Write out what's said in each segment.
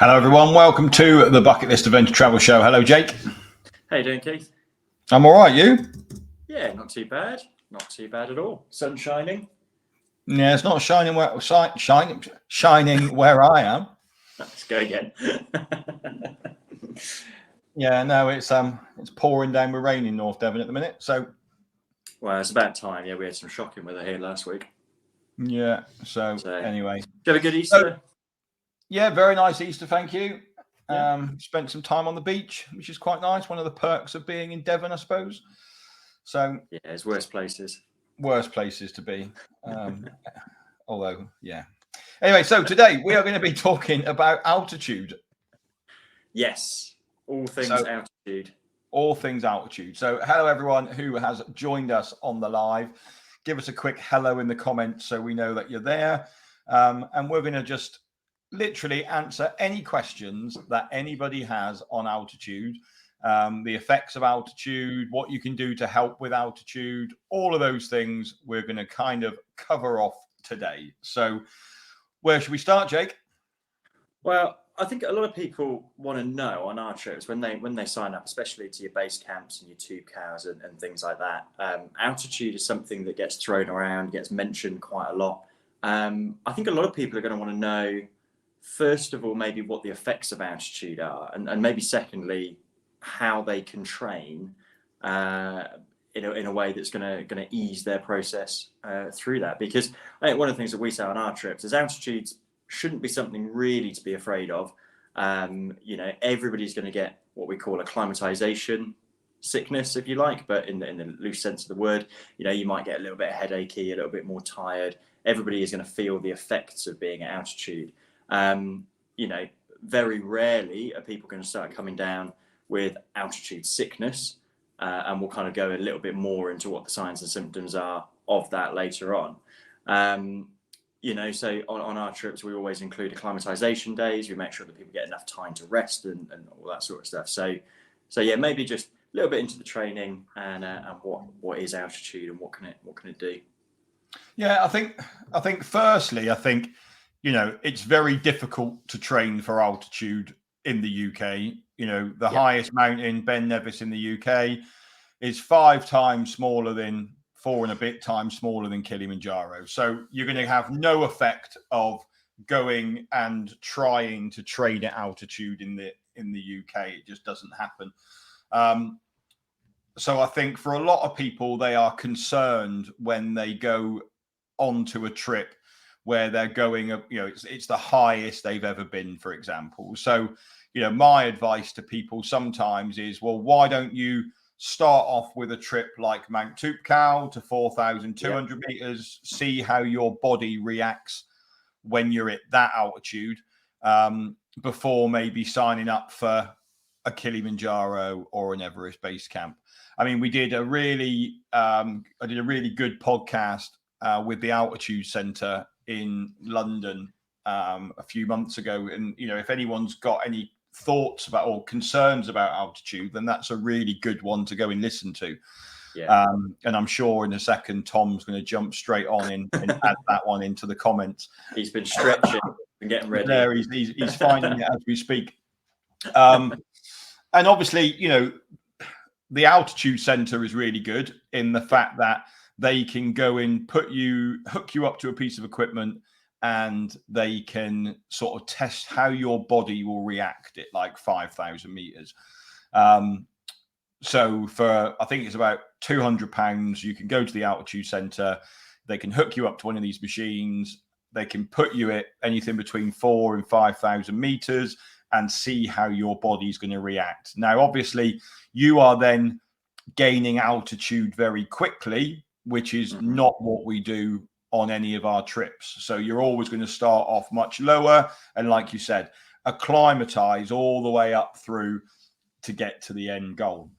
Hello, everyone. Welcome to the Bucket List Adventure Travel Show. Hello, Jake. How you doing, Keith? I'm all right. You? Yeah, not too bad. Not too bad at all. Sun shining. Yeah, it's not shining where I am. Let's go again. Yeah, no, it's pouring down with rain in North Devon at the minute. So, well, it's about time. Yeah, we had some shocking weather here last week. Yeah. So anyway, did you have a good Easter? Yeah, very nice Easter. Thank you. Yeah. Spent some time on the beach, which is quite nice. One of the perks of being in Devon, I suppose. So yeah, it's worse places. Worse places to be. Although, yeah. Anyway, so today we are going to be talking about altitude. Yes, all things altitude. All things altitude. So hello, everyone who has joined us on the live. Give us a quick hello in the comments so we know that you're there. And we're going to just literally answer any questions that anybody has on altitude, the effects of altitude, what you can do to help with altitude, all of those things we're going to kind of cover off today. So where should we start, Jake? Well, I think a lot of people want to know on our trips when they sign up, especially to your base camps and your tube cows and things like that. Altitude is something that gets thrown around, gets mentioned quite a lot. I think a lot of people are going to want to know, first of all, maybe what the effects of altitude are, and maybe secondly, how they can train in a way that's going to ease their process through that. Because I think one of the things that we say on our trips is altitude shouldn't be something really to be afraid of. Everybody's going to get what we call acclimatization sickness, if you like, but in the loose sense of the word. You might get a little bit headachy, a little bit more tired. Everybody is going to feel the effects of being at altitude. Very rarely are people going to start coming down with altitude sickness, and we'll kind of go a little bit more into what the signs and symptoms are of that later on. So on our trips, we always include acclimatization days. We make sure that people get enough time to rest and all that sort of stuff. So yeah, maybe just a little bit into the training and what is altitude and what can it do. Yeah, I think firstly, it's very difficult to train for altitude in the UK. The highest mountain, Ben Nevis in the UK, is 5 times smaller than 4 and a bit times smaller than Kilimanjaro. So you're going to have no effect of going and trying to train at altitude in the UK. It just doesn't happen. So I think for a lot of people, they are concerned when they go onto a trip where they're going, it's the highest they've ever been, for example. So, my advice to people sometimes is, well, why don't you start off with a trip like Mount Toubkal to 4,200 meters, see how your body reacts when you're at that altitude, before maybe signing up for a Kilimanjaro or an Everest base camp. I mean, we did I did a really good podcast with the Altitude Centre in London a few months ago. And, if anyone's got any thoughts about or concerns about altitude, then that's a really good one to go and listen to. Yeah. And I'm sure in a second, Tom's going to jump straight on and add that one into the comments. He's been stretching and getting ready. There, he's finding it as we speak. And obviously, the Altitude Centre is really good in the fact that they can go and hook you up to a piece of equipment, and they can sort of test how your body will react at like 5,000 meters. So for, I think it's about £200, you can go to the Altitude Centre. They can hook you up to one of these machines. They can put you at anything between 4,000 and 5,000 meters and see how your body's going to react. Now, obviously, you are then gaining altitude very quickly, which is not what we do on any of our trips. So you're always going to start off much lower. And like you said, acclimatize all the way up through to get to the end goal.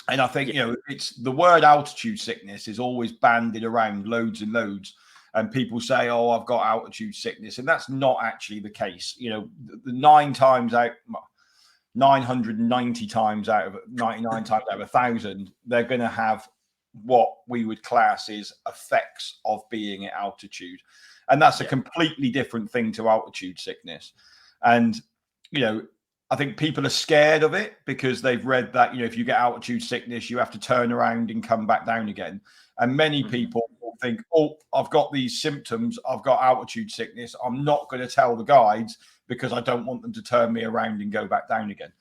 And I think, it's the word altitude sickness is always bandied around loads and loads. And people say, oh, I've got altitude sickness. And that's not actually the case. The 990 times out of 99 times out of 1,000, they're going to have what we would class as effects of being at altitude. And that's a completely different thing to altitude sickness. And I think people are scared of it because they've read that, if you get altitude sickness, you have to turn around and come back down again. And many people will think, oh, I've got these symptoms, I've got altitude sickness, I'm not going to tell the guides because I don't want them to turn me around and go back down again.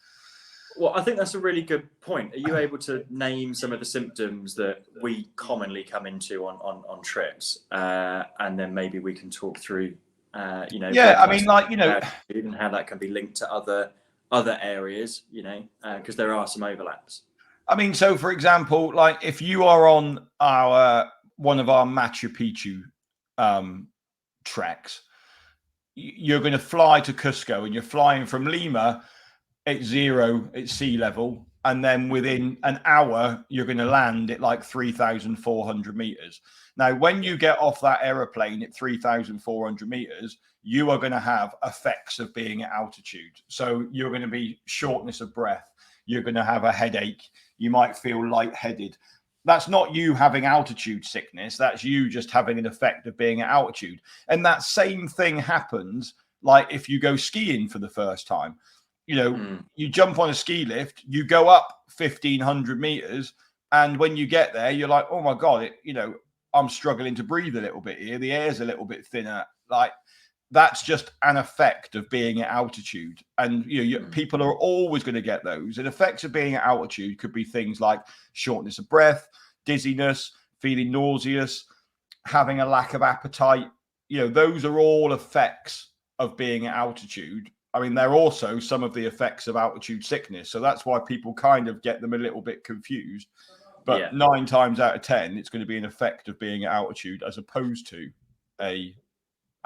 Well, I think that's a really good point. Are you able to name some of the symptoms that we commonly come into on trips? And then maybe we can talk through, Yeah, I mean, and how that can be linked to other areas, because there are some overlaps. I mean, so for example, like if you are on one of our Machu Picchu treks, you're going to fly to Cusco and you're flying from Lima at 0 at sea level, and then within an hour you're going to land at like 3,400 meters. Now, when you get off that aeroplane at 3,400 meters, you are going to have effects of being at altitude. So you're going to be shortness of breath, you're going to have a headache, you might feel lightheaded. That's not you having altitude sickness, that's you just having an effect of being at altitude. And that same thing happens like if you go skiing for the first time. You jump on a ski lift, you go up 1,500 meters, and when you get there, you're like, oh my God, I'm struggling to breathe a little bit here. The air's a little bit thinner. Like, that's just an effect of being at altitude. And people are always going to get those. And effects of being at altitude could be things like shortness of breath, dizziness, feeling nauseous, having a lack of appetite. Those are all effects of being at altitude. I mean, they're also some of the effects of altitude sickness. So that's why people kind of get them a little bit confused. But 9 times out of 10, it's going to be an effect of being at altitude as opposed to a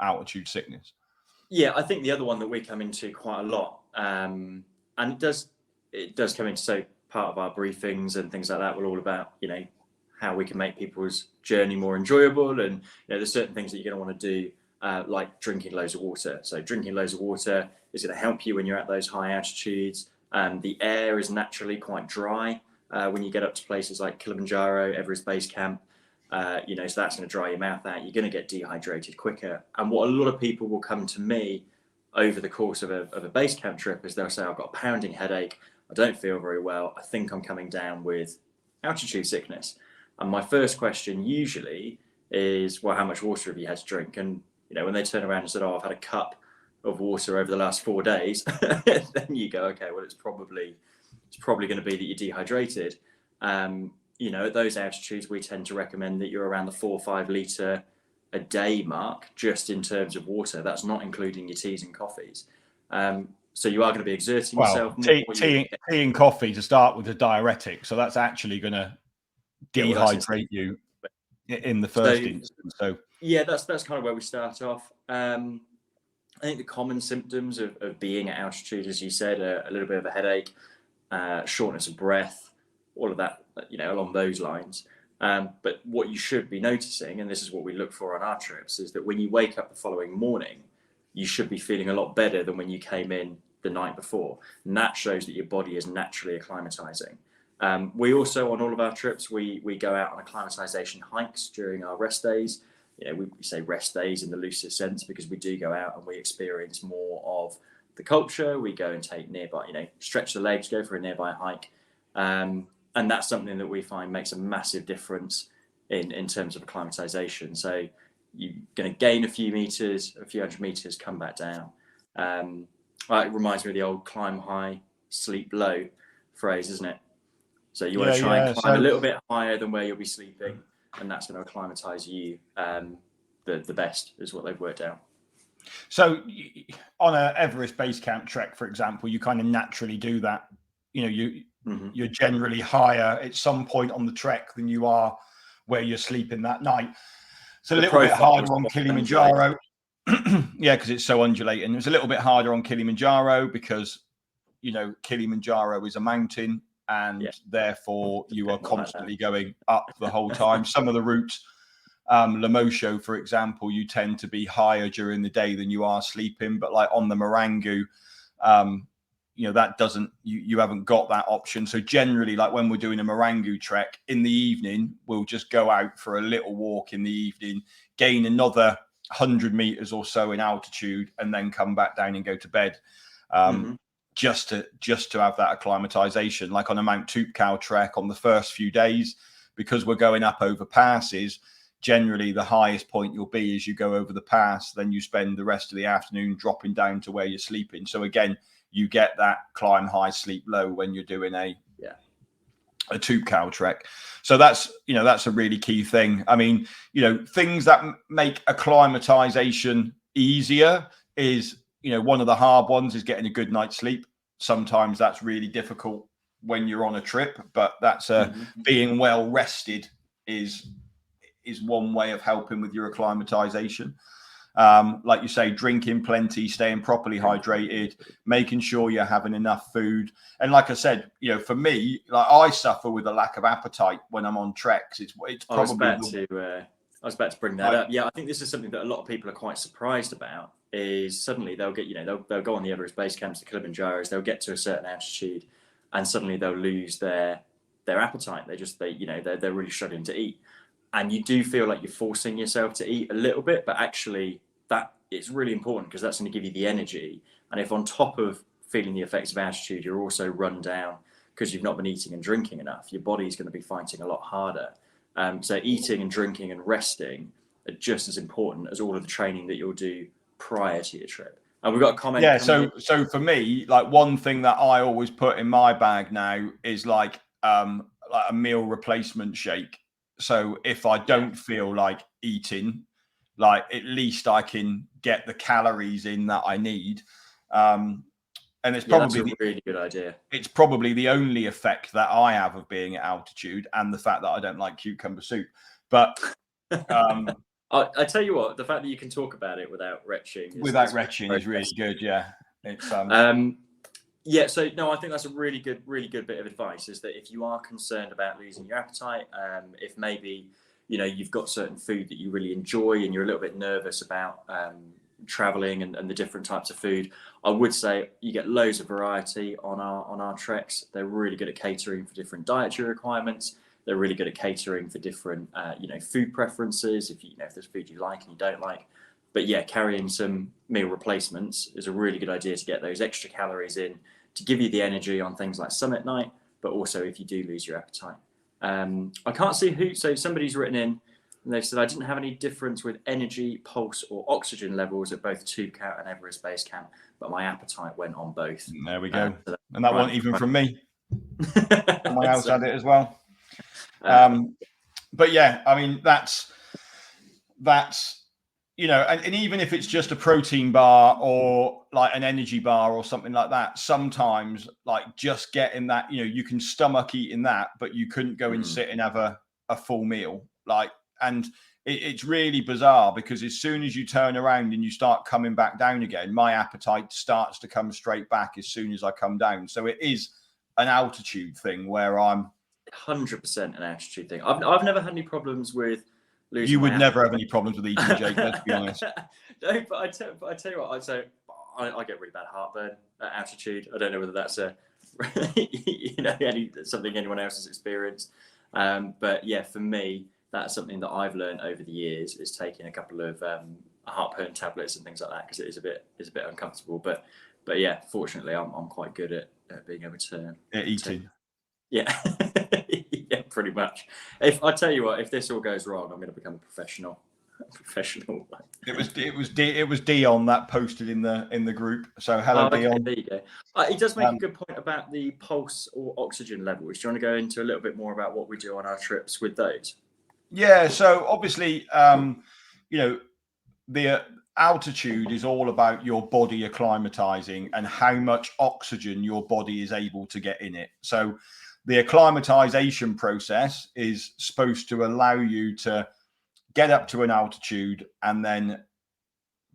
altitude sickness. Yeah, I think the other one that we come into quite a lot, and it does come into, so part of our briefings and things like that were all about, how we can make people's journey more enjoyable. And there's certain things that you're going to want to do, like drinking loads of water. So drinking loads of water is going to help you when you're at those high altitudes. The air is naturally quite dry when you get up to places like Kilimanjaro, Everest Base Camp. So that's going to dry your mouth out. You're going to get dehydrated quicker. And what a lot of people will come to me over the course of a base camp trip is they'll say, I've got a pounding headache, I don't feel very well, I think I'm coming down with altitude sickness. And my first question usually is, well, how much water have you had to drink? And when they turn around and said, I've had a cup of water over the last 4 days, then you go, okay, well, it's probably going to be that you're dehydrated. At those altitudes, we tend to recommend that you're around the 4 or 5 litre a day mark, just in terms of water. That's not including your teas and coffees. So you are going to be exerting yourself more. Tea and coffee to start with a diuretic. So that's actually going to dehydrate you in the first instance. So yeah, that's kind of where we start off. I think the common symptoms of being at altitude, as you said, are a little bit of a headache, shortness of breath, all of that, along those lines. But what you should be noticing, and this is what we look for on our trips, is that when you wake up the following morning, you should be feeling a lot better than when you came in the night before. And that shows that your body is naturally acclimatizing. We also, on all of our trips, we go out on acclimatization hikes during our rest days. We say rest days in the loosest sense because we do go out and we experience more of the culture. We go and take nearby, stretch the legs, go for a nearby hike. And that's something that we find makes a massive difference in terms of acclimatization. So you're going to gain a few hundred meters, come back down. It reminds me of the old climb high, sleep low phrase, isn't it? So you want to try and climb a little bit higher than where you'll be sleeping, and that's going to acclimatize you the best, is what they've worked out. So on a Everest Base Camp trek, for example, you kind of naturally do that. You're generally higher at some point on the trek than you are where you're sleeping that night. It's a little bit harder on Kilimanjaro. Yeah, because it's so undulating. It's a little bit harder on Kilimanjaro because, Kilimanjaro is a mountain and therefore you are constantly going up the whole time. Some of the routes, Lemosho, for example, you tend to be higher during the day than you are sleeping. But like on the Marangu, that doesn't, you haven't got that option. So generally, like when we're doing a Marangu trek in the evening, we'll just go out for a little walk in the evening, gain another 100 meters or so in altitude, and then come back down and go to bed. Mhm. just to have that acclimatization. Like on a Mount Toopcow trek, on the first few days, because we're going up over passes, generally the highest point you'll be as you go over the pass, then you spend the rest of the afternoon dropping down to where you're sleeping. So again, you get that climb high, sleep low when you're doing a Toopcow trek. So that's a really key thing. I mean, things that make acclimatization easier is, one of the hard ones is getting a good night's sleep. Sometimes that's really difficult when you're on a trip, but that's being well rested is one way of helping with your acclimatization. Like you say, drinking plenty, staying properly hydrated, making sure you're having enough food. And like I said, for me, like I suffer with a lack of appetite when I'm on treks. It's probably I was about to bring that up. Yeah, I think this is something that a lot of people are quite surprised about. Is suddenly they'll get, they'll go on the Everest base camps, the Kilimanjaros, they'll get to a certain altitude, and suddenly they'll lose their appetite. They're really struggling to eat. And you do feel like you're forcing yourself to eat a little bit, but actually that it's really important because that's going to give you the energy. And if on top of feeling the effects of altitude, you're also run down because you've not been eating and drinking enough, your body's going to be fighting a lot harder. So eating and drinking and resting are just as important as all of the training that you'll do prior to your trip. And we've got a comment. Yeah. So for me, like one thing that I always put in my bag now is like a meal replacement shake. So if I don't feel like eating, like at least I can get the calories in that I need. And it's probably that's a really good idea. It's probably the only effect that I have of being at altitude, and the fact that I don't like cucumber soup. But I tell you what, the fact that you can talk about it without retching is really good. Yeah. It's Yeah, so no, I think that's a really good bit of advice. Is that if you are concerned about losing your appetite, if maybe you've got certain food that you really enjoy and you're a little bit nervous about traveling and the different types of food, I would say you get loads of variety on our treks. They're really good at catering for different dietary requirements. They're really good at catering for different food preferences. If there's food you like and you don't like. But yeah, carrying some meal replacements is a really good idea to get those extra calories in, to give you the energy on things like summit night, but also if you do lose your appetite. I can't see who, so somebody's written in and they've said, I didn't have any difference with energy, pulse or oxygen levels at both Toopcow and Everest Base Camp, but my appetite went on both. There we go. And that wasn't even from me. Someone else had it as well. But yeah, I mean, that's and even if it's just a protein bar or like an energy bar or something like that, sometimes like just getting that, you can stomach eating that, but you couldn't go and sit and have a full meal. And it's really bizarre because as soon as you turn around and you start coming back down again, my appetite starts to come straight back as soon as I come down. So it is an altitude thing where I'm 100% an altitude thing. I've never had any problems with losing. You would never have any problems with eating, Jake. Let's be honest. No, but I tell you what. I get really bad heartburn at altitude. I don't know whether that's something anyone else has experienced. But yeah, for me, that's something that I've learned over the years is taking a couple of heartburn tablets and things like that because it is a bit uncomfortable. But yeah, fortunately, I'm quite good at being able to eating. Yeah. Yeah, pretty much. If I tell you what, if this all goes wrong, I'm going to become a professional. It was Dion that posted in the group. So hello, Dion. There you go. He does make a good point about the pulse or oxygen levels. Do you want to go into a little bit more about what we do on our trips with those? Yeah. So obviously, the altitude is all about your body acclimatizing and how much oxygen your body is able to get in it. So the acclimatization process is supposed to allow you to get up to an altitude and then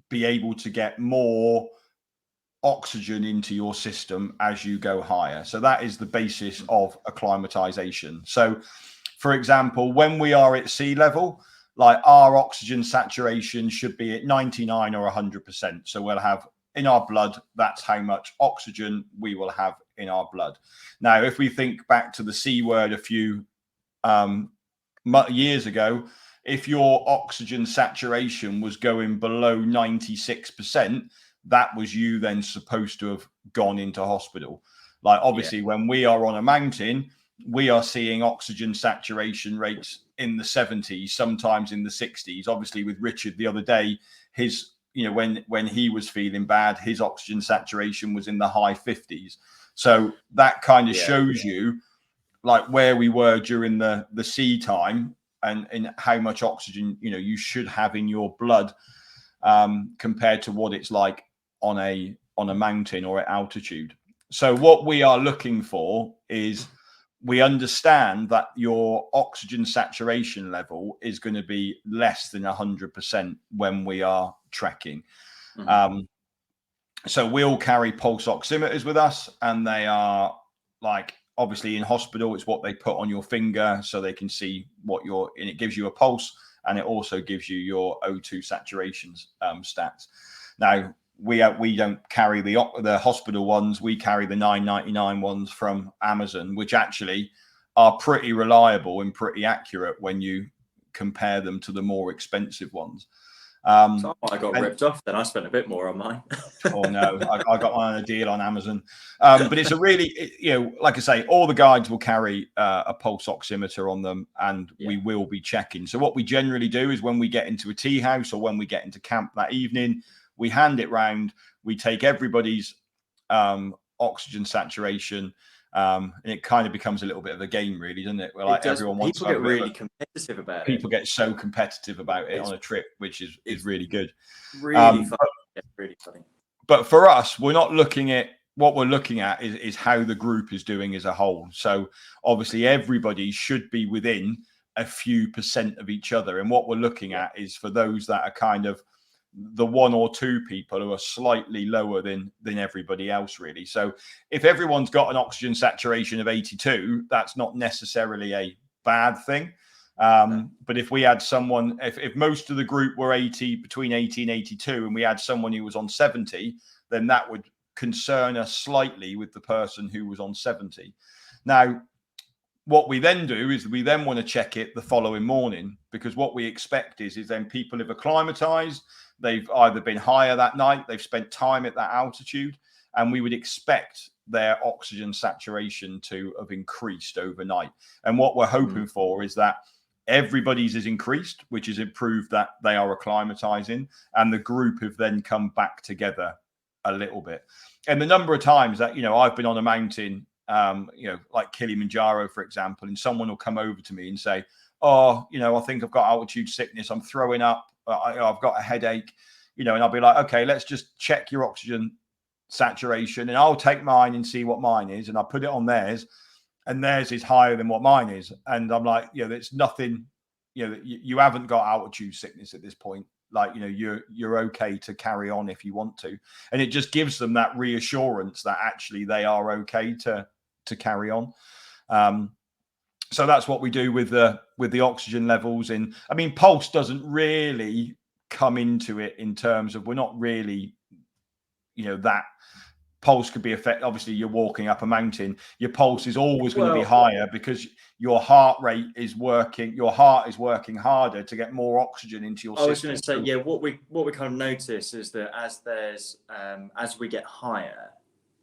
be able to get more oxygen into your system as you go higher. So that is the basis of acclimatization. So, for example, when we are at sea level, like our oxygen saturation should be at 99 or 100%. So we'll have in our blood, that's how much oxygen we will have in our blood. Now, if we think back to the C word a few years ago, if your oxygen saturation was going below 96%, that was you then supposed to have gone into hospital. Like obviously when we are on a mountain, we are seeing oxygen saturation rates in the 70s, sometimes in the 60s. Obviously with Richard the other day, his, when he was feeling bad, his oxygen saturation was in the high 50s. So that kind of shows you like where we were during the sea time and how much oxygen, you should have in your blood compared to what it's like on a mountain or at altitude. So what we are looking for is, we understand that your oxygen saturation level is going to be less than 100% when we are trekking. So we'll carry pulse oximeters with us, and they are like, obviously in hospital, it's what they put on your finger so they can see what and it gives you a pulse, and it also gives you your O2 saturations stats. Now, we don't carry the hospital ones. We carry the $9.99 ones from Amazon, which actually are pretty reliable and pretty accurate when you compare them to the more expensive ones. So I got ripped off then. I spent a bit more on mine. Oh no, I got mine on a deal on Amazon. But it's a really, like I say, all the guides will carry a pulse oximeter on them, and we will be checking. So what we generally do is when we get into a tea house or when we get into camp that evening, we hand it round. We take everybody's oxygen saturation. And it kind of becomes a little bit of a game, really, doesn't it? Where like everyone wants. People get really competitive about it. People get so competitive about it on a trip, which is really good. Really fun. Really funny. But for us, we're not looking at, what we're looking at is how the group is doing as a whole. So obviously everybody should be within a few percent of each other. And what we're looking at is for those that are kind of the one or two people who are slightly lower than everybody else, really. So if everyone's got an oxygen saturation of 82, that's not necessarily a bad thing. But if we had someone, if most of the group were between 80 and 82, and we had someone who was on 70, then that would concern us slightly with the person who was on 70. Now, what we then do is we then want to check it the following morning, because what we expect is then people have acclimatized. They've either been higher that night, they've spent time at that altitude, and we would expect their oxygen saturation to have increased overnight. And what we're hoping for is that everybody's is increased, which has improved that they are acclimatizing, and the group have then come back together a little bit. And the number of times that, I've been on a mountain, like Kilimanjaro, for example, and someone will come over to me and say, oh, I think I've got altitude sickness, I'm throwing up, I've got a headache, and I'll be like, okay, let's just check your oxygen saturation, and I'll take mine and see what mine is, and I put it on theirs, and theirs is higher than what mine is, and I'm like, there's nothing, you haven't got altitude sickness at this point, like, you're okay to carry on if you want to, and it just gives them that reassurance that actually they are okay to carry on. So that's what we do with the oxygen levels. And I mean, pulse doesn't really come into it in terms of, we're not really, that pulse could be affected. Obviously, you're walking up a mountain, your pulse is always going to be higher because your heart rate is working. Your heart is working harder to get more oxygen into your system. I was going to say, yeah, what we kind of notice is that as we get higher,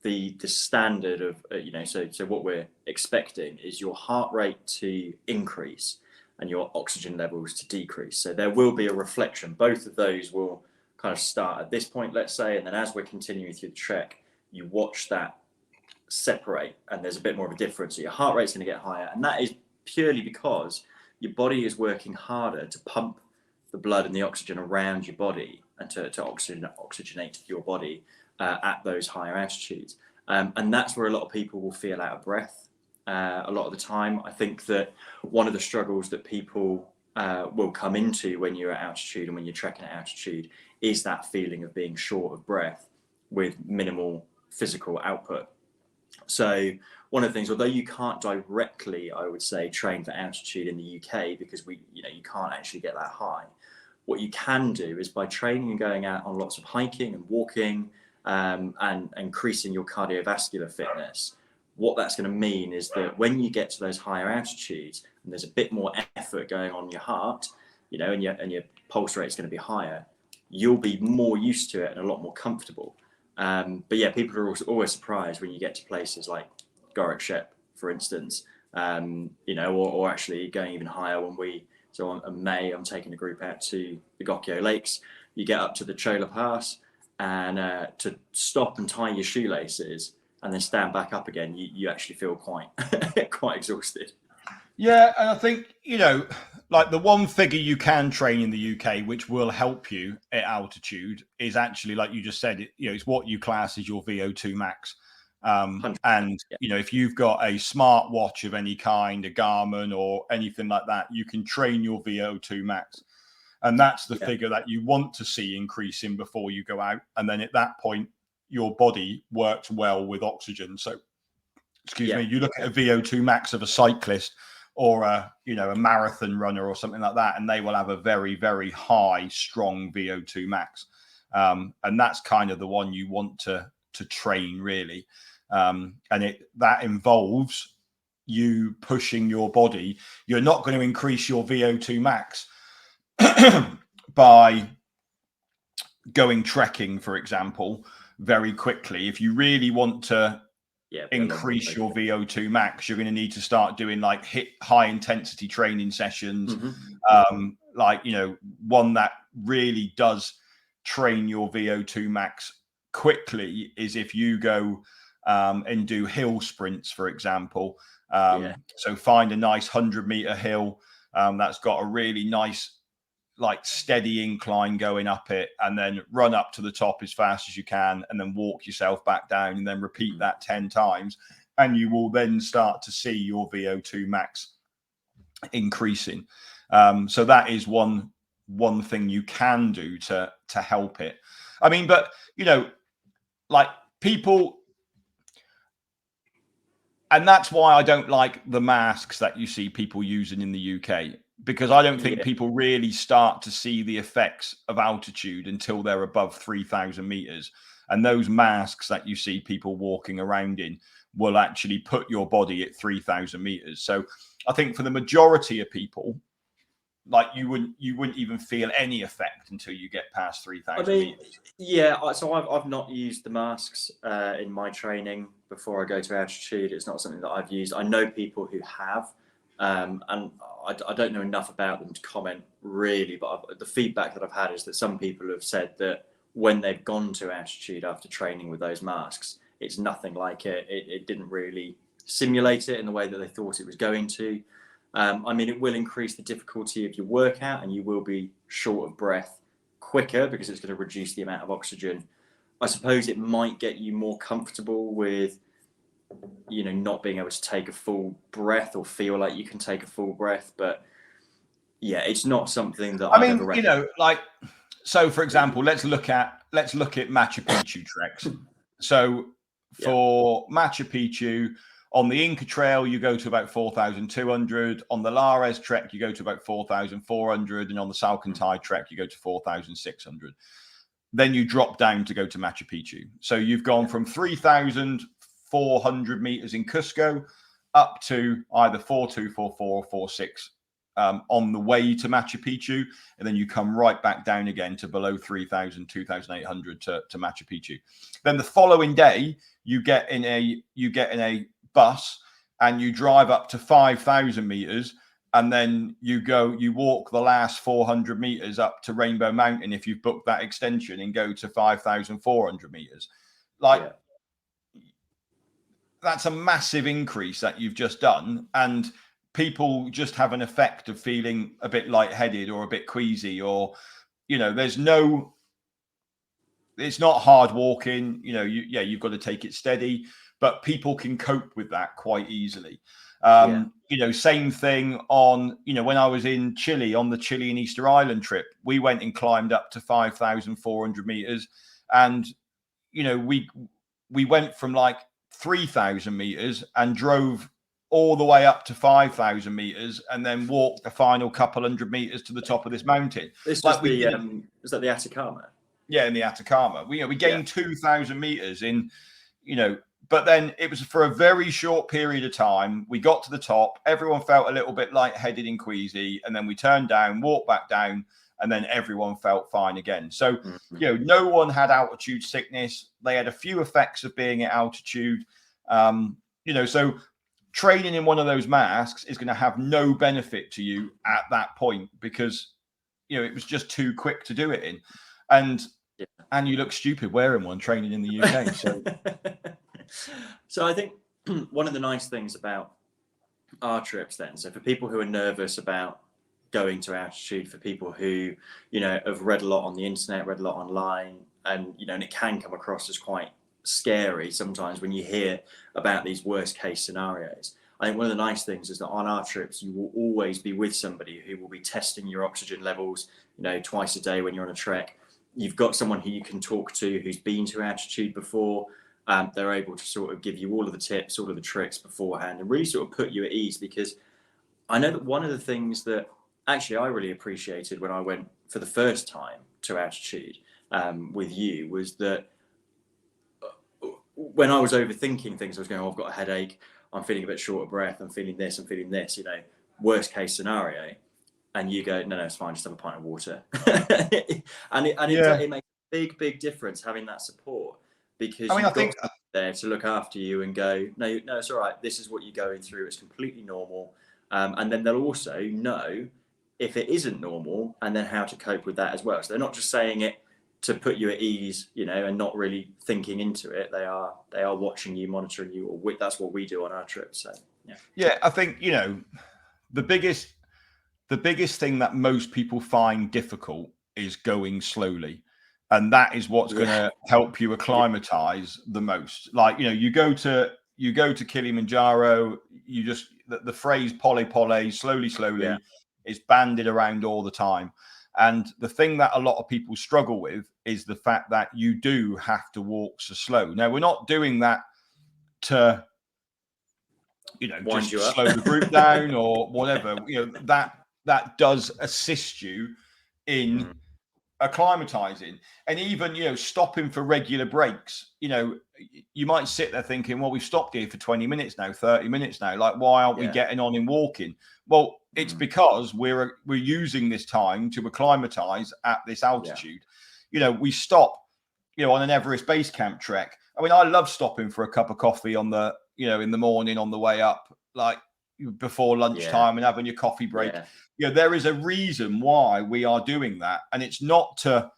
the standard of so what we're expecting is your heart rate to increase and your oxygen levels to decrease. So there will be a reflection. Both of those will kind of start at this point, let's say, and then as we're continuing through the trek, you watch that separate, and there's a bit more of a difference. So your heart rate's going to get higher, and that is purely because your body is working harder to pump the blood and the oxygen around your body and to oxygenate your body at those higher altitudes. And that's where a lot of people will feel out of breath a lot of the time. I think that one of the struggles that people will come into when you're at altitude and when you're trekking at altitude is that feeling of being short of breath with minimal physical output. So one of the things, although you can't directly, I would say, train for altitude in the UK because you can't actually get that high. What you can do is by training and going out on lots of hiking and walking and increasing your cardiovascular fitness, what that's going to mean is that when you get to those higher altitudes and there's a bit more effort going on in your heart, and your pulse rate is going to be higher, you'll be more used to it and a lot more comfortable. But yeah, people are always surprised when you get to places like Gorak, for instance, or actually going even higher so on May, I'm taking a group out to the Gokyo Lakes. You get up to the Chola Pass, and to stop and tie your shoelaces and then stand back up again, you actually feel quite quite exhausted. Yeah, and I think, like the one figure you can train in the UK, which will help you at altitude, is actually, like you just said, it's what you class as your VO2 max. And Yeah. if you've got a smart watch of any kind, a Garmin or anything like that, you can train your VO2 max, and that's the figure that you want to see increasing before you go out. And then at that point, your body works well with oxygen. So, excuse me, you look at a VO2 max of a cyclist or a marathon runner or something like that, and they will have a very, very high, strong VO2 max. And that's kind of the one you want to train, really. And that involves you pushing your body. You're not going to increase your VO2 max by going trekking, for example, very quickly. If you really want to increase your VO2 max, you're going to need to start doing like high intensity training sessions. One that really does train your VO2 max quickly is if you go and do hill sprints, for example. So find a nice 100-meter hill that's got a really nice, like, steady incline going up it, and then run up to the top as fast as you can, and then walk yourself back down, and then repeat that 10 times, and you will then start to see your VO2 max increasing. So that is one thing you can do to help it. I mean, but like people, and that's why I don't like the masks that you see people using in the UK, because I don't think people really start to see the effects of altitude until they're above 3,000 meters. And those masks that you see people walking around in will actually put your body at 3,000 meters. So I think for the majority of people, like you wouldn't even feel any effect until you get past 3,000 meters. Yeah. So I've not used the masks in my training before I go to altitude. It's not something that I've used. I know people who have, and I don't know enough about them to comment really. But the feedback that I've had is that some people have said that when they've gone to altitude after training with those masks, it's nothing like it. It didn't really simulate it in the way that they thought it was going to. I mean, it will increase the difficulty of your workout, and you will be short of breath quicker because it's going to reduce the amount of oxygen. I suppose it might get you more comfortable with, not being able to take a full breath or feel like you can take a full breath. But yeah, it's not something that I've ever recommended. So for example, let's look at Machu Picchu treks. So for Machu Picchu, on the Inca Trail, you go to about 4,200. On the Lares trek, you go to about 4,400. And on the Salcantay trek, you go to 4,600. Then you drop down to go to Machu Picchu. So you've gone from 3,400 meters in Cusco up to either 4,244 or 4,6 on the way to Machu Picchu. And then you come right back down again to below 3,000, 2,800 to Machu Picchu. Then the following day, you get in a bus and you drive up to 5,000 meters, and then you walk the last 400 meters up to Rainbow Mountain if you've booked that extension, and go to 5,400 meters. That's a massive increase that you've just done, and people just have an effect of feeling a bit lightheaded or a bit queasy, or it's not hard walking. You've got to take it steady, but people can cope with that quite easily. Same thing on, when I was in Chile on the Chile and Easter Island trip, we went and climbed up to 5,400 meters. And, we went from like 3,000 meters and drove all the way up to 5,000 meters, and then walked the final couple hundred meters to the top of this mountain. This was was that the Atacama? Yeah, in the Atacama. We gained 2,000 meters in, but then it was for a very short period of time. We got to the top. Everyone felt a little bit lightheaded and queasy. And then we turned down, walked back down. and then everyone felt fine again. So, no one had altitude sickness. They had a few effects of being at altitude. So training in one of those masks is going to have no benefit to you at that point because, it was just too quick to do it in. And you look stupid wearing one training in the UK. So I think one of the nice things about our trips then, so for people who are nervous about going to altitude, for people who, have read a lot on the internet, read a lot online, and, and it can come across as quite scary sometimes when you hear about these worst case scenarios. I think one of the nice things is that on our trips, you will always be with somebody who will be testing your oxygen levels, twice a day when you're on a trek. You've got someone who you can talk to who's been to altitude before. They're able to sort of give you all of the tips, all of the tricks beforehand, and really sort of put you at ease. Because I know that one of the things that actually I really appreciated when I went for the first time to altitude with you was that when I was overthinking things, I was going, I've got a headache, I'm feeling a bit short of breath, I'm feeling this, worst case scenario. And you go, no, it's fine, just have a pint of water. It makes a big difference having that support, because I think there to look after you and go, no, it's all right, this is what you're going through, it's completely normal. And then they'll also know if it isn't normal and then how to cope with that as well. So they're not just saying it to put you at ease, and not really thinking into it. They are watching you, monitoring you, or that's what we do on our trips. So I think the biggest thing that most people find difficult is going slowly, and that is what's going to help you acclimatize the most. Like you go to Kilimanjaro, the phrase "pole pole," slowly is bandied around all the time. And the thing that a lot of people struggle with is the fact that you do have to walk so slow. Now, we're not doing that to, just slow the group down or whatever. That does assist you in acclimatizing, and even stopping for regular breaks. You might sit there thinking, well, we've stopped here for 20 minutes now, 30 minutes now, like why aren't we getting on in walking? Well, it's because we're using this time to acclimatize at this altitude. We stop on an Everest base camp trek. I mean, I love stopping for a cup of coffee on the in the morning on the way up, like before lunchtime, and having your coffee break. There is a reason why we are doing that, and it's not to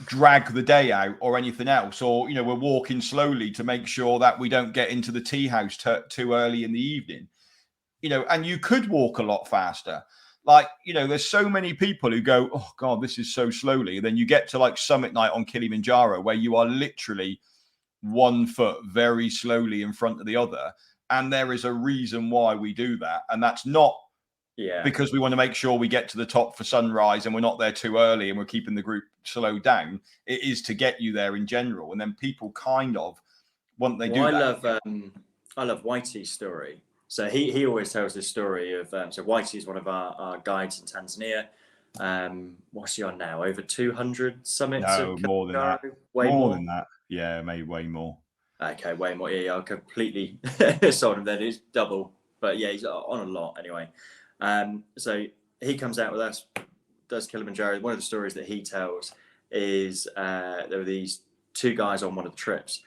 drag the day out or anything else, or we're walking slowly to make sure that we don't get into the tea house too early in the evening. And you could walk a lot faster. Like, there's so many people who go, oh God, this is so slowly. And then you get to like summit night on Kilimanjaro, where you are literally 1 foot very slowly in front of the other. And there is a reason why we do that. And that's not because we want to make sure we get to the top for sunrise and we're not there too early and we're keeping the group slowed down. It is to get you there in general. And then people kind of, once they do that. I love Whitey's story. So he always tells this story of, so Whitey is one of our guides in Tanzania. What's he on now? Over 200 summits? No, more than that. More than that. Yeah, maybe way more. Okay, way more. Yeah, I completely sold him then. It's double. But yeah, he's on a lot anyway. So he comes out with us, does Kilimanjaro. One of the stories that he tells is there were these 2 guys on one of the trips.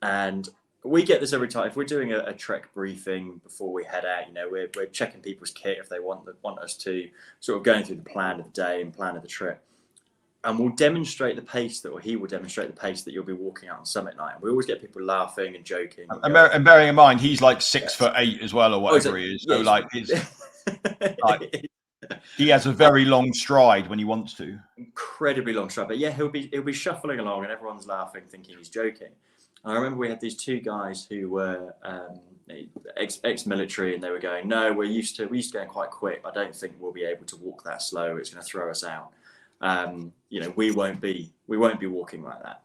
And we get this every time. If we're doing a trek briefing before we head out, we're checking people's kit if they want us to, sort of going through the plan of the day and plan of the trip. And we'll demonstrate the pace or he will demonstrate the pace that you'll be walking out on summit night. And we always get people laughing and joking. And bearing in mind, he's like 6'8" as well, or whatever he is. So like, he has a very long stride when he wants to. Incredibly long stride. But yeah, he'll be shuffling along and everyone's laughing, thinking he's joking. And I remember we had these 2 guys who were ex-military, and they were going, no, we used to going quite quick. I don't think we'll be able to walk that slow. It's going to throw us out. We won't be walking like that.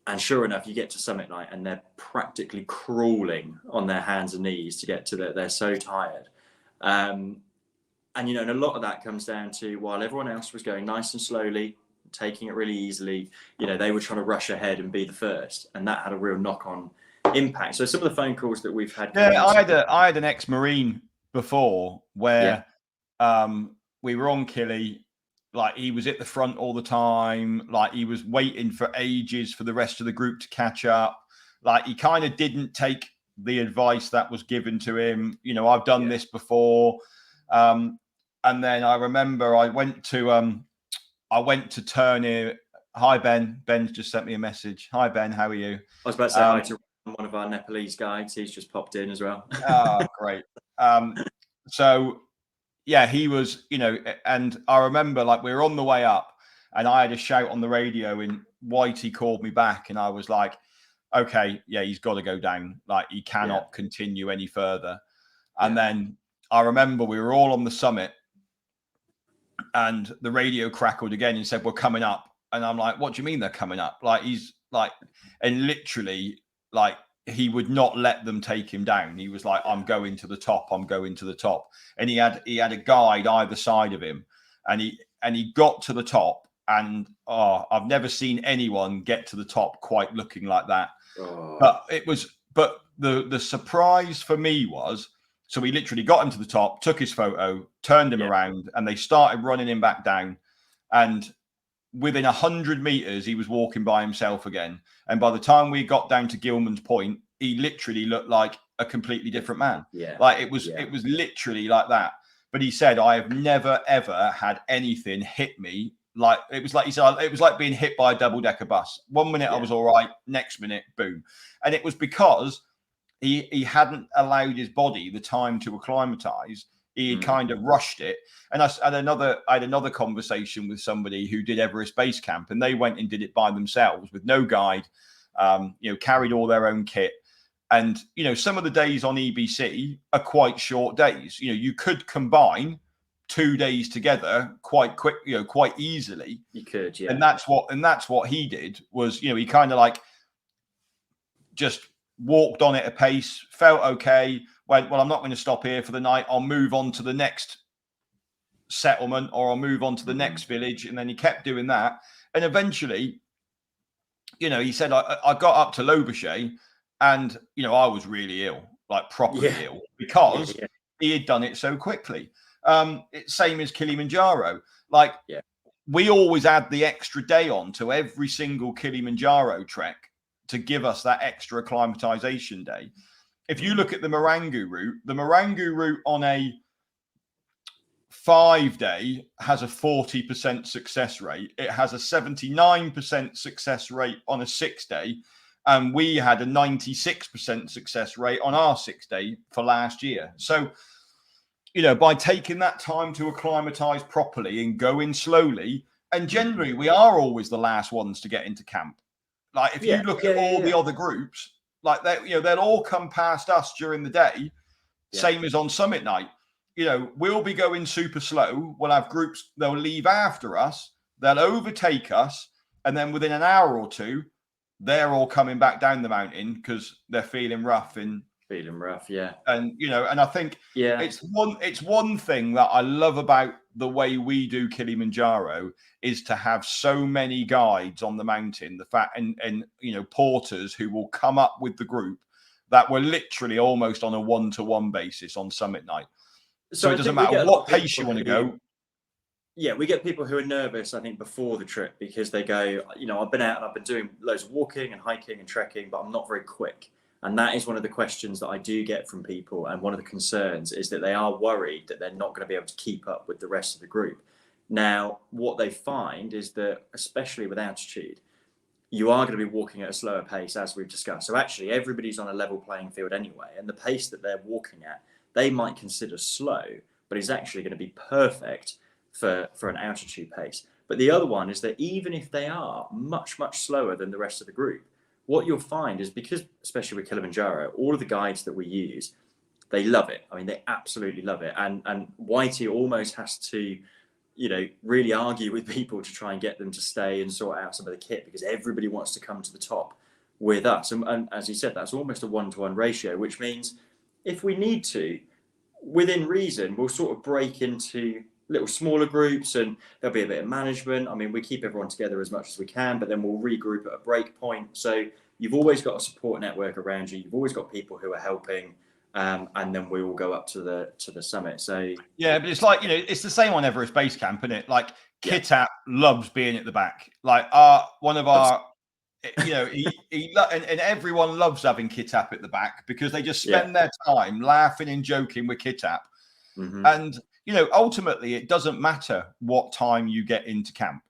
And sure enough, you get to summit night and they're practically crawling on their hands and knees to get to they're so tired. And a lot of that comes down to, while everyone else was going nice and slowly, taking it really easily, they were trying to rush ahead and be the first, and that had a real knock-on impact. So some of the phone calls that we've had. I had an ex-Marine before where we were on Killy. Like, he was at the front all the time. Like, he was waiting for ages for the rest of the group to catch up. Like, he kind of didn't take the advice that was given to him. You know, I've done this before. And then I remember I went to turn it. Hi, Ben. Ben's just sent me a message. Hi, Ben. How are you? I was about to say hi to one of our Nepalese guides. He's just popped in as well. Oh, great. So, yeah, he was, you know, and I remember, like, we were on the way up and I had a shout on the radio and Whitey called me back and I was like, okay, yeah, he's got to go down. Like, he cannot continue any further. And then I remember we were all on the summit and the radio crackled again and said, we're coming up. And I'm like, what do you mean they're coming up? Like, he's like, and literally, like, he would not let them take him down. He was like, I'm going to the top. I'm going to the top. And he had a guide either side of him. And he got to the top. And I've never seen anyone get to the top quite looking like that. But the surprise for me was, so we literally got him to the top, took his photo, turned him around, and they started running him back down. And within 100 meters, he was walking by himself again. And by the time we got down to Gilman's Point, he literally looked like a completely different man. Yeah. Like, it was literally like that. But he said, I have never, ever had anything hit me. Like, it was like, he said, it was like being hit by a double-decker bus. 1 minute I was all right, next minute, boom. And it was because he hadn't allowed his body the time to acclimatize. He kind of rushed it. And I had another conversation with somebody who did Everest Base Camp, and they went and did it by themselves with no guide, carried all their own kit. And, you know, some of the days on EBC are quite short days. You know, you could combine 2 days together quite quick, you know, quite easily. You could, yeah. And that's what he did was, you know, he kind of like just walked on at a pace, felt okay, went, well, I'm not going to stop here for the night. I'll move on to the next settlement or I'll move on to the next village. And then he kept doing that. And eventually, you know, he said, I got up to Loboshay and, you know, I was really ill, like properly ill, because he had done it so quickly. It's same as Kilimanjaro. Like, we always add the extra day on to every single Kilimanjaro trek to give us that extra acclimatization day. If you look at the Marangu route on a 5-day has a 40% success rate. It has a 79% success rate on a 6-day. And we had a 96% success rate on our 6-day for last year. So, you know, by taking that time to acclimatize properly and going slowly, and generally we are always the last ones to get into camp. Like, if you look at all the other groups, like, that, you know, they'll all come past us during the day, same as on summit night. You know, we'll be going super slow. We'll have groups, they'll leave after us, they'll overtake us, and then within an hour or two, they're all coming back down the mountain because they're feeling rough. And you know, and I think it's one thing that I love about the way we do Kilimanjaro is to have so many guides on the mountain, the fact and you know, porters who will come up with the group that were literally almost on a 1-to-1 basis on summit night. So it doesn't matter what pace you want to go. Yeah, we get people who are nervous, I think, before the trip because they go, you know, I've been out and I've been doing loads of walking and hiking and trekking, but I'm not very quick. And that is one of the questions that I do get from people. And one of the concerns is that they are worried that they're not going to be able to keep up with the rest of the group. Now, what they find is that, especially with altitude, you are going to be walking at a slower pace, as we've discussed. So actually, everybody's on a level playing field anyway. And the pace that they're walking at, they might consider slow, but is actually going to be perfect for an altitude pace. But the other one is that even if they are much, much slower than the rest of the group, what you'll find is, because, especially with Kilimanjaro, all of the guides that we use, they love it. I mean, they absolutely love it. And Whitey almost has to, you know, really argue with people to try and get them to stay and sort out some of the kit because everybody wants to come to the top with us. And as he said, that's almost a 1-to-1 ratio, which means if we need to, within reason, we'll sort of break into little smaller groups and there'll be a bit of management. I mean, we keep everyone together as much as we can, but then we'll regroup at a break point. So you've always got a support network around you. You've always got people who are helping. and then we all go up to the summit. So yeah, but it's like, it's the same on Everest Base Camp, isn't it? Like Kitap loves being at the back. Like one of our, and everyone loves having Kitap at the back because they just spend their time laughing and joking with Kitap. Mm-hmm. And ultimately, it doesn't matter what time you get into camp.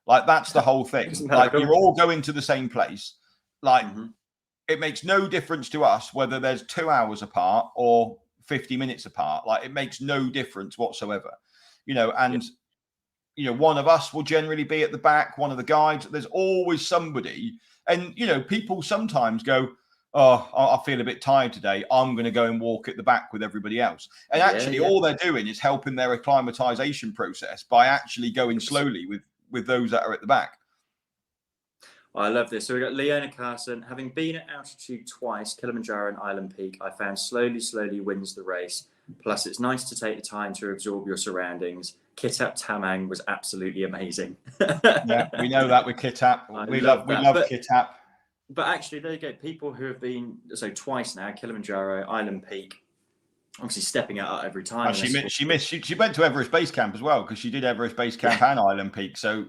Like, that's the whole thing. Like, you're all going to the same place. Like, it makes no difference to us whether there's 2 hours apart or 50 minutes apart. Like, it makes no difference whatsoever. And one of us will generally be at the back, one of the guides. There's always somebody. And, people sometimes go, oh, I feel a bit tired today. I'm going to go and walk at the back with everybody else. And actually, all they're doing is helping their acclimatization process by actually going slowly with those that are at the back. I love this. So we've got Leona Carson. Having been at altitude twice, Kilimanjaro and Island Peak, I found slowly wins the race. Plus, it's nice to take the time to absorb your surroundings. Kitap Tamang was absolutely amazing. Yeah, we know that with Kitap. We love Kitap. But actually, there you go. People who have been twice now, Kilimanjaro, Island Peak, obviously stepping it up every time. She went to Everest Base Camp as well, because she did Everest Base Camp and Island Peak. So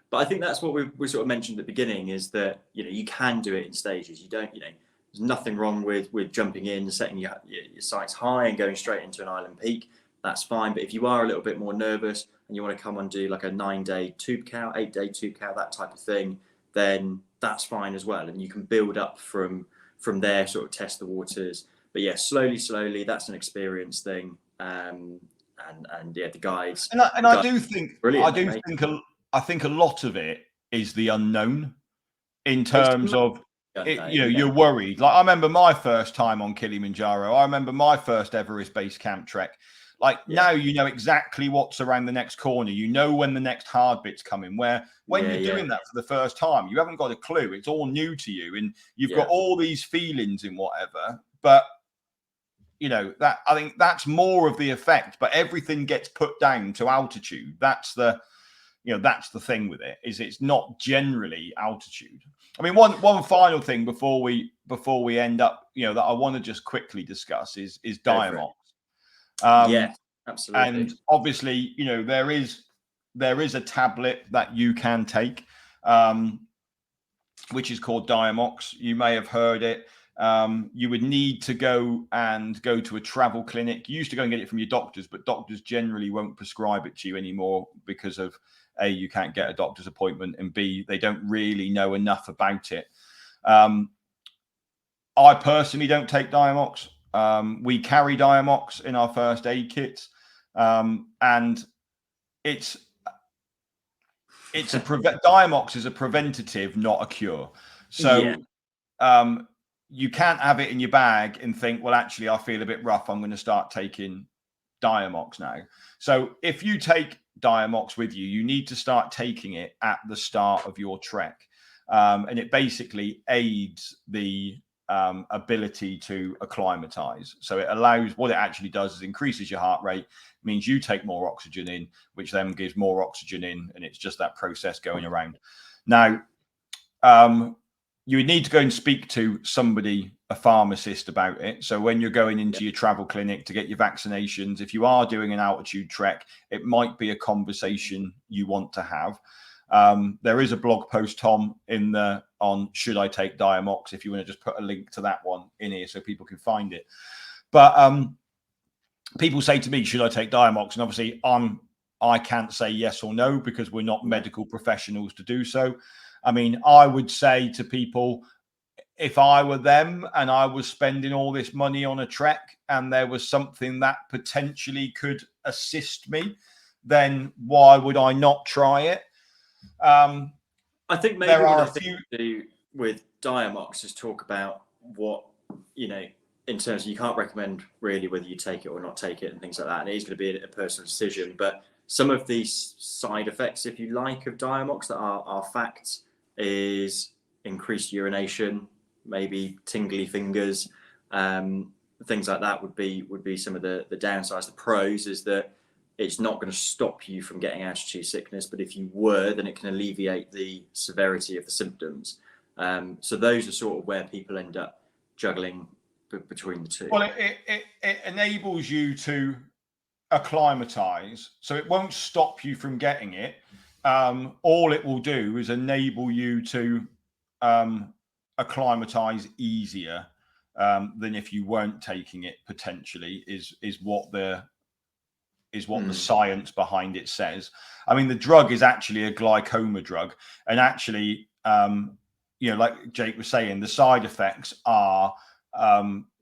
But I think that's what we sort of mentioned at the beginning, is that you can do it in stages. You don't there's nothing wrong with jumping in, setting your sights high and going straight into an Island Peak. That's fine. But if you are a little bit more nervous and you want to come and do like a 9-day tube cow, 8-day tube cow, that type of thing, then that's fine as well. And you can build up from there, sort of test the waters. But yeah, slowly, that's an experience thing. And the guides. I think a lot of it is the unknown, in terms of you're worried. Like, I remember my first time on Kilimanjaro. I remember my first Everest Base Camp trek. Like, now you know exactly what's around the next corner. You know when the next hard bit's coming. Where when you're doing that for the first time, you haven't got a clue. It's all new to you, and you've got all these feelings and whatever. But that, I think that's more of the effect. But everything gets put down to altitude. That's the thing with it, is it's not generally altitude. I mean, one final thing before we end up, that I want to just quickly discuss is Diamox. Yeah, absolutely. And obviously, there is a tablet that you can take, which is called Diamox. You may have heard it. You would need to go to a travel clinic. You used to go and get it from your doctors, but doctors generally won't prescribe it to you anymore because of A, you can't get a doctor's appointment, and B, they don't really know enough about it. I personally don't take Diamox. We carry Diamox in our first aid kits, and Diamox is a preventative, not a cure. So you can't have it in your bag and think, well, actually, I feel a bit rough, I'm going to start taking Diamox now. So if you take Diamox with you, you need to start taking it at the start of your trek, and it basically aids the ability to acclimatize. So what it actually does is increases your heart rate, means you take more oxygen in, which then gives more oxygen in, and it's just that process going around. Now, you would need to go and speak to somebody, a pharmacist, about it. So when you're going into your travel clinic to get your vaccinations, if you are doing an altitude trek, it might be a conversation you want to have. There is a blog post, Tom, on should I take Diamox, if you want to just put a link to that one in here so people can find it. But people say to me, should I take Diamox? And obviously I can't say yes or no, because we're not medical professionals to do so. I mean, I would say to people, if I were them and I was spending all this money on a trek and there was something that potentially could assist me, then why would I not try it? I think maybe what I think to do with Diamox is talk about what, in terms of, you can't recommend really whether you take it or not take it and things like that. And it is going to be a personal decision. But some of these side effects, if you like, of Diamox that are facts is increased urination, maybe tingly fingers, things like that would be some of the downsides. The pros is that it's not going to stop you from getting altitude sickness, but if you were, then it can alleviate the severity of the symptoms. So those are sort of where people end up juggling between the two? Well, it enables you to acclimatize, so it won't stop you from getting it. All it will do is enable you to acclimatize easier than if you weren't taking it. Potentially, is what the science behind it says. I mean, the drug is actually a glaucoma drug, and actually, like Jake was saying, the side effects are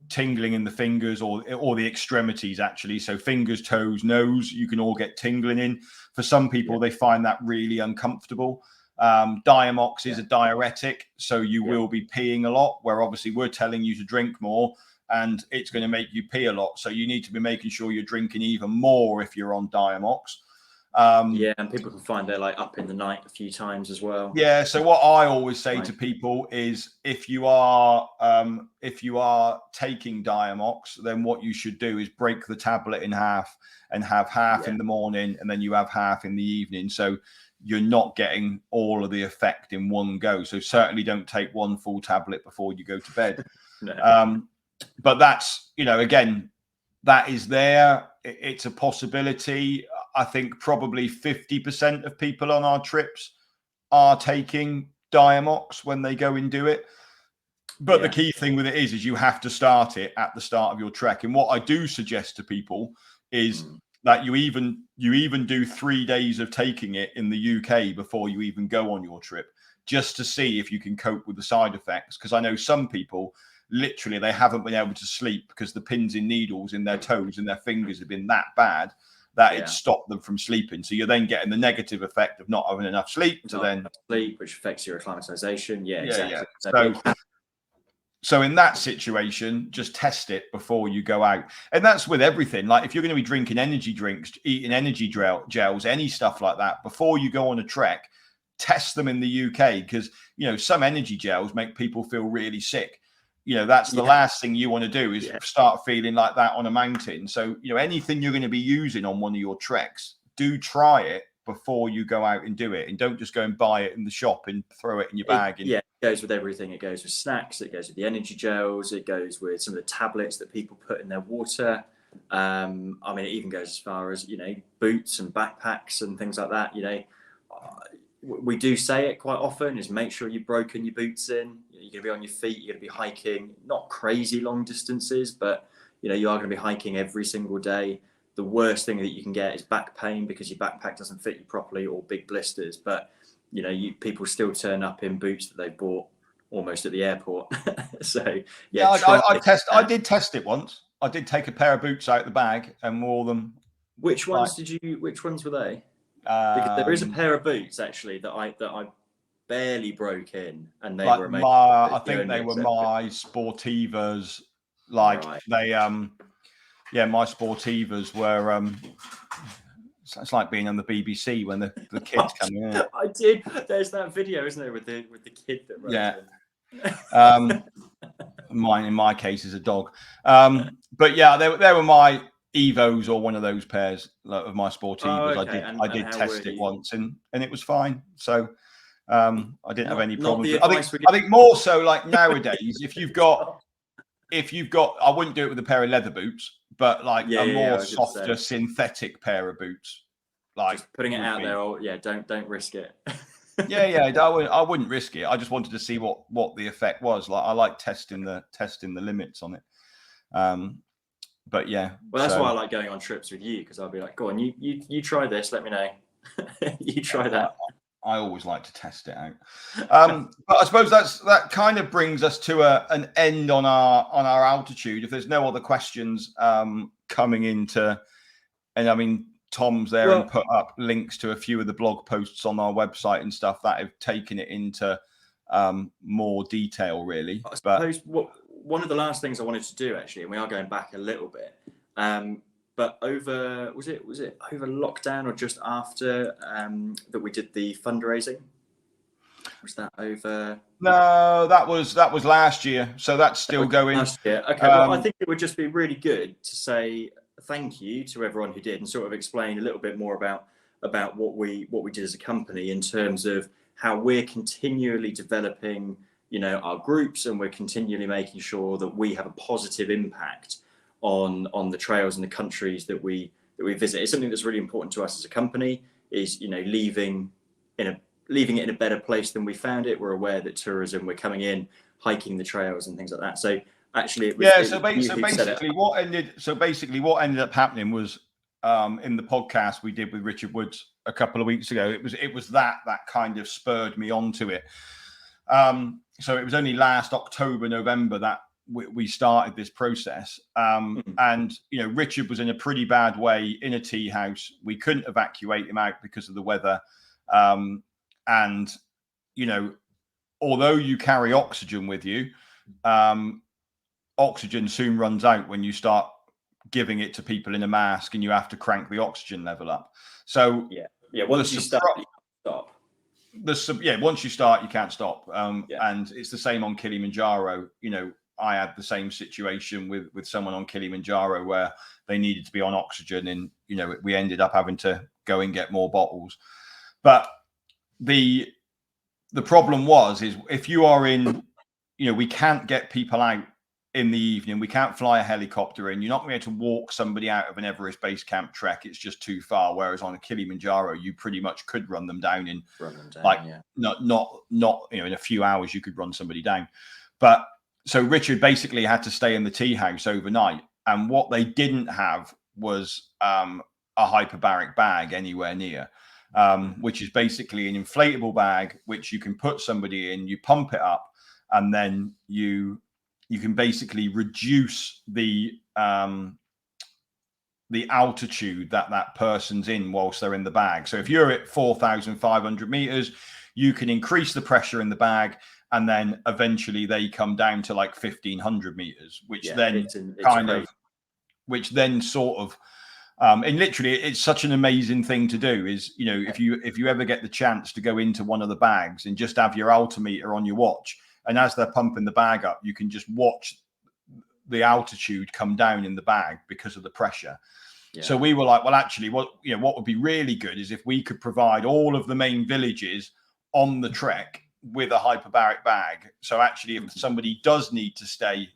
tingling in the fingers or the extremities, actually. So fingers, toes, nose, you can all get tingling in. For some people, they find that really uncomfortable. Diamox is a diuretic, so you will be peeing a lot, where obviously we're telling you to drink more, and it's going to make you pee a lot. So you need to be making sure you're drinking even more if you're on Diamox. And people can find they're like up in the night a few times as well. Yeah. So what I always say to people is, if you are taking Diamox, then what you should do is break the tablet in half and have half in the morning, and then you have half in the evening. So you're not getting all of the effect in one go. So certainly don't take one full tablet before you go to bed. No. But that's, again, that is there. It's a possibility. I think probably 50% of people on our trips are taking Diamox when they go and do it. But the key thing with it is you have to start it at the start of your trek. And what I do suggest to people is that you even do 3 days of taking it in the UK before you even go on your trip, just to see if you can cope with the side effects. Because I know some people, literally, they haven't been able to sleep because the pins and needles in their toes and their fingers have been that bad that it stopped them from sleeping. So you're then getting the negative effect of not having enough sleep sleep, which affects your acclimatization. Exactly. So in that situation, just test it before you go out. And that's with everything. Like, if you're going to be drinking energy drinks, eating energy gels, any stuff like that, before you go on a trek, test them in the UK, because, some energy gels make people feel really sick. That's the last thing you want to do, is start feeling like that on a mountain. So, anything you're going to be using on one of your treks, do try it before you go out and do it. And don't just go and buy it in the shop and throw it in your bag. It goes with everything. It goes with snacks. It goes with the energy gels. It goes with some of the tablets that people put in their water. It even goes as far as, boots and backpacks and things like that. We do say it quite often, is make sure you've broken your boots in. You're going to be on your feet. You're going to be hiking, not crazy long distances, but, you are going to be hiking every single day. The worst thing that you can get is back pain because your backpack doesn't fit you properly, or big blisters. But, people still turn up in boots that they bought almost at the airport. So, I did test it once. I did take a pair of boots out of the bag and wore them. Which ones were they? Because there is a pair of boots actually that I barely broke in, and they were amazing. I think they were my Sportivas. My Sportivas were. It's like being on the BBC when the kids come in. I did. There's that video, isn't there, with the kid that runs in. Mine, in my case, is a dog. But they were my Evos, or one of those pairs of my Sportivas. Okay. I did test it once, and it was fine. So I didn't have any problems. I think more so, like, nowadays, if you've got, I wouldn't do it with a pair of leather boots, but like a more softer synthetic pair of boots. Like, just putting it out there. Don't risk it. I wouldn't risk it. I just wanted to see what the effect was. Like, I like testing the limits on it. But that's why I like going on trips with you, because I'll be like, go on, you try this, let me know. You try that. I always like to test it out. But I suppose that kind of brings us to an end on our altitude. If there's no other questions coming into, and I mean, Tom's there and put up links to a few of the blog posts on our website and stuff that have taken it into more detail, really. I suppose one of the last things I wanted to do, actually, and we are going back a little bit, but over was it over lockdown or just after that we did the fundraising? Was that over? No, that was last year. So that's still going. Last year. Okay. Well, I think it would just be really good to say thank you to everyone who did, and sort of explain a little bit more about what we did as a company, in terms of how we're continually developing, our groups, and we're continually making sure that we have a positive impact on the trails and the countries that we visit. It's something that's really important to us as a company, is leaving it in a better place than we found it. We're aware that tourism, we're coming in, hiking the trails and things like that. So actually it was, basically what ended up happening was, in the podcast we did with Richard Woods a couple of weeks ago, it was that kind of spurred me onto it. So it was only last October, November that we started this process. And, Richard was in a pretty bad way in a tea house. We couldn't evacuate him out because of the weather. And, although you carry oxygen with you, oxygen soon runs out when you start giving it to people in a mask, and you have to crank the oxygen level up. So once you start, you stop. Once you start, you can't stop. And it's the same on Kilimanjaro. I had the same situation with someone on Kilimanjaro where they needed to be on oxygen, and we ended up having to go and get more bottles. But the problem is if you are in, we can't get people out in the evening. We can't fly a helicopter in. You're not going to be able to walk somebody out of an Everest base camp trek. It's just too far. Whereas on a Kilimanjaro, you pretty much could run them down in not in a few hours. You could run somebody down. But so Richard basically had to stay in the tea house overnight, and what they didn't have was a hyperbaric bag anywhere near, which is basically an inflatable bag which you can put somebody in. You pump it up, and then you can basically reduce the altitude that person's in whilst they're in the bag. So if you're at 4,500 meters, you can increase the pressure in the bag, and then eventually they come down to like 1,500 meters, which then and literally it's such an amazing thing to do. Is if you ever get the chance to go into one of the bags and just have your altimeter on your watch, and as they're pumping the bag up, you can just watch the altitude come down in the bag because of the pressure. So we were like, well, actually, what would be really good is if we could provide all of the main villages on the trek with a hyperbaric bag. So actually, if somebody does need to stay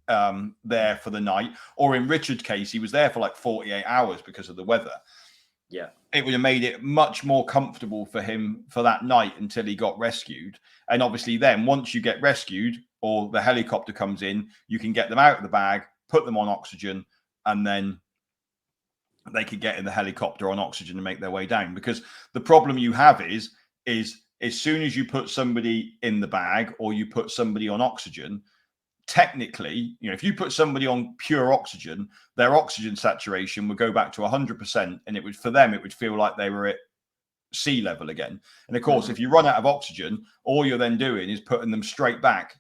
there for the night, or in Richard's case, he was there for like 48 hours because of the weather. It would have made it much more comfortable for him for that night until he got rescued. And obviously then once you get rescued or the helicopter comes in, you can get them out of the bag, put them on oxygen, and then they could get in the helicopter on oxygen and make their way down. Because the problem you have is as soon as you put somebody in the bag or you put somebody on oxygen, technically, if you put somebody on pure oxygen, their oxygen saturation would go back to 100%, and it would feel like they were at sea level again. And of course, if you run out of oxygen, all you're then doing is putting them straight back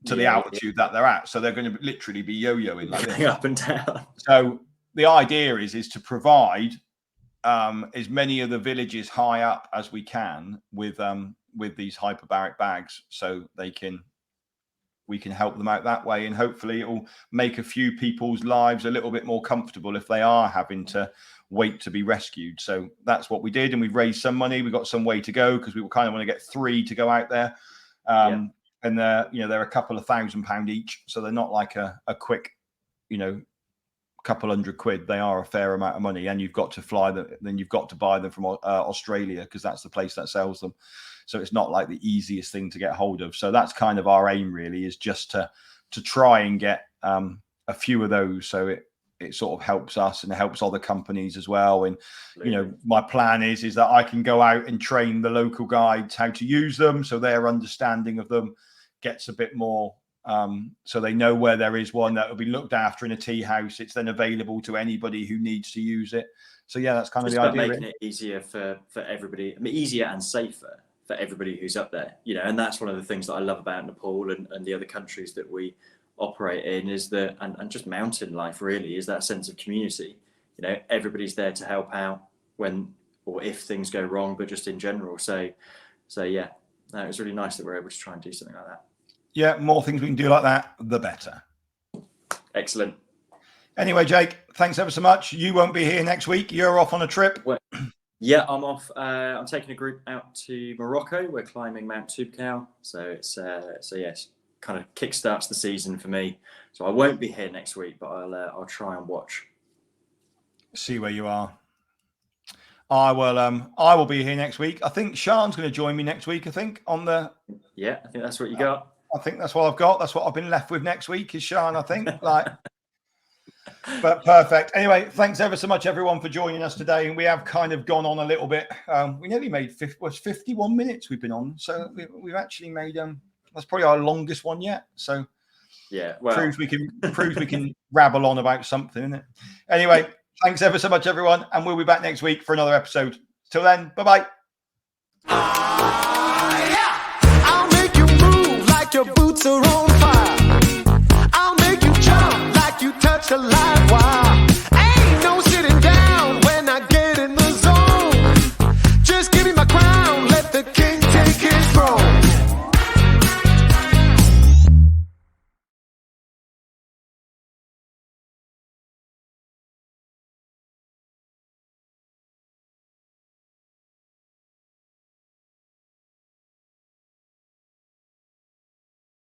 to the altitude that they're at. So they're going to literally be yo-yoing like this, up and down. So the idea is to provide as many of the villages high up as we can with these hyperbaric bags, so we can help them out that way, and hopefully it will make a few people's lives a little bit more comfortable if they are having to wait to be rescued. So that's what we did, and we've raised some money. We've got some way to go because we kind of want to get 3 to go out there. And they're a couple of £1,000 each, so they're not like a quick, couple £100. They are a fair amount of money, and you've got to fly them. Then you've got to buy them from Australia because that's the place that sells them. So it's not like the easiest thing to get hold of. So that's kind of our aim, really, is just to try and get a few of those. So it sort of helps us and it helps other companies as well. And my plan is that I can go out and train the local guides how to use them, so their understanding of them gets a bit more. So they know where there is one that will be looked after in a tea house. It's then available to anybody who needs to use it. So that's kind of the idea. Making it easier for everybody. I mean, easier and safer for everybody who's up there, and that's one of the things that I love about Nepal and the other countries that we operate in, is that, and just mountain life really, is that sense of community. Everybody's there to help out when or if things go wrong, but just in general. So it was really nice that we're able to try and do something like that. Yeah, more things we can do like that, the better. Excellent. Anyway, Jake, thanks ever so much. You won't be here next week. You're off on a trip. Yeah, I'm off. I'm taking a group out to Morocco. We're climbing Mount Toubkal, so it's yes, kind of kickstarts the season for me. So I won't be here next week, but I'll try and watch. See where you are. I will be here next week. I think Sean's going to join me next week. I think on the. Yeah, I think that's what you got. I think that's what I've got. That's what I've been left with next week is Sean. I think But perfect. Anyway, thanks ever so much, everyone, for joining us today. And we have kind of gone on a little bit. We nearly made 51 minutes we've been on. So we've actually made that's probably our longest one yet. So yeah, well, proves we can rabble on about something, isn't it? Anyway, thanks ever so much, everyone, and we'll be back next week for another episode. Till then, bye-bye. I'll make you move like your boots are on fire. I'll make you jump like you touch a live wire.